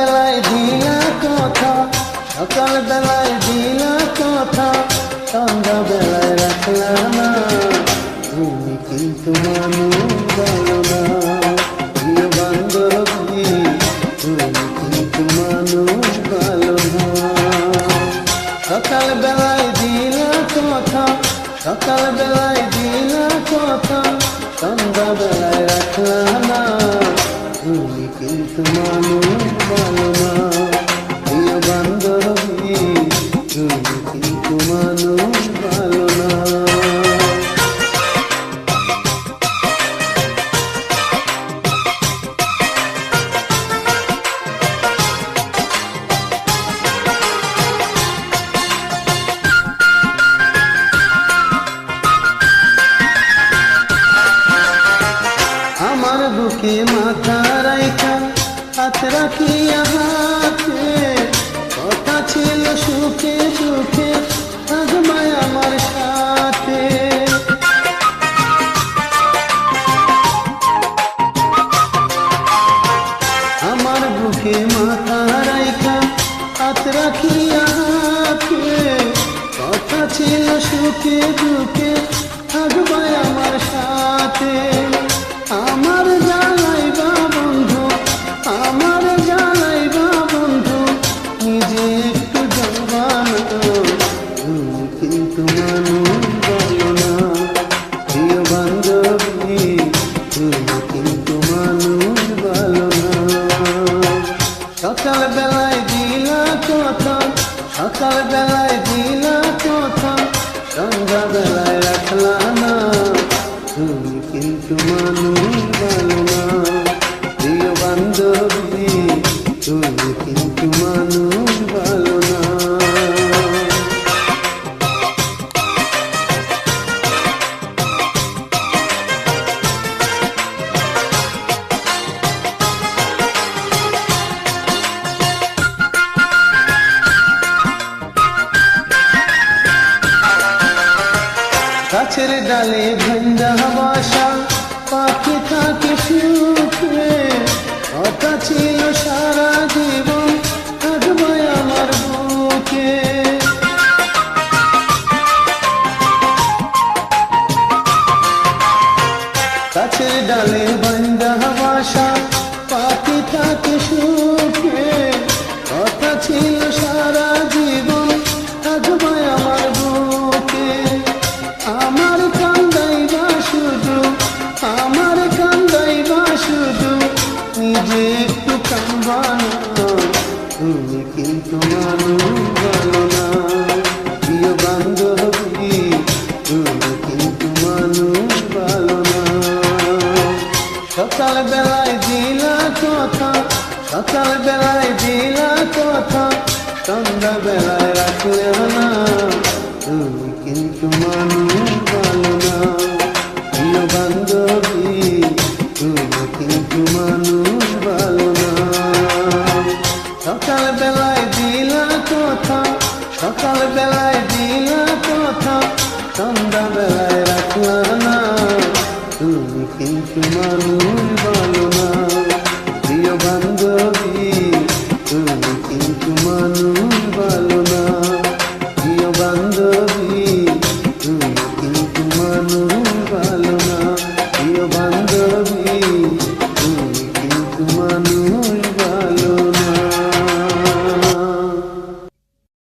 বেলায় দিলা কথা, সকাল বেলায় দিলা কথা, সন্ধ্যা বেলায় রাখলা না। তুমি কিন্তু মানুষ ভালো না, প্রিয় বান্ধবী, তুমি কিন্তু মানুষ ভালো না। সকাল বেলায় দিলা কথা, সকাল বেলায় দিলা কথা, সন্ধ্যা বেলায় রাখলা না। তুমি কিন্তু মানুষ ভালো না, প্রিয় বান্ধবী, তুমি কিন্তু মানুষ ভালো না। আমার বুকে মাথা রাইখা হাত রাখিয়া হাতে, কথা ছিল সুখে সুখে থাকবাই আমার সাথে। আমার বুকে মাথা রাইখা হাত রাখিয়া হাতে, কথা ছিল সুখে দুঃখে থাকবাই আমার সাথে। আমার জানাইবা বন্ধু, আমার জানাইবা বন্ধু, নিজে একটু জানবানা। তুমি কিন্তু মানুষ ভালো না, প্রিয় বান্ধবী, তুমি কিন্তু মানুষ ভালো না। সকাল বেলায় দিলা কথা, সকাল বেলায় দিলা কথা, সন্ধ্যা বেলায় রাখলা না। তুমি কিন্তু মানুষ ভালো না, প্রিয় বান্ধবী, তুমি কিন্তু মানুষ ভালো না। গাছের ডালে ভাঙ্গা বাসা, পাখি থাকে সুখে, কথা ছিল সারা জীবন থাকবে আমার বুকে। গাছের ডালে ভাঙ্গা বাসা, পাখি থাকে সুখে, কথা ছিল সারা জীবন থাকবে আমার বুকে। আমার কান্দাইবা শুধু, আমার কান্দাইবা শুধু, নিজে একটু কাঁদবানা। তুমি কিন্তু মানুষ ভালো না, প্রিয় বান্ধবী, তুমি কিন্তু মানুষ ভালো না। সকাল বেলায় দিলা কথা, সকাল বেলায় দিলা কথা, সন্ধ্যা বেলায় রাখলে না। তুমি কিন্তু মানুষ ভালো না, প্রিয় বান্ধবী, তুমি কিন্তু মানুষ ভালো না। সকাল বেলায় দিলা কথা, সকাল বেলায় দিলা কথা, সন্ধ্যা বেলায় রাখলা না। তুমি কিন্তু মানুষ ভালো না, প্রিয় বান্ধবী, তুমি কিন্তু মানুষ ভালো না, প্রিয় বান্ধবী, তুমি কিন্তু মানুষ ভালো না, প্রিয় বান্ধবী।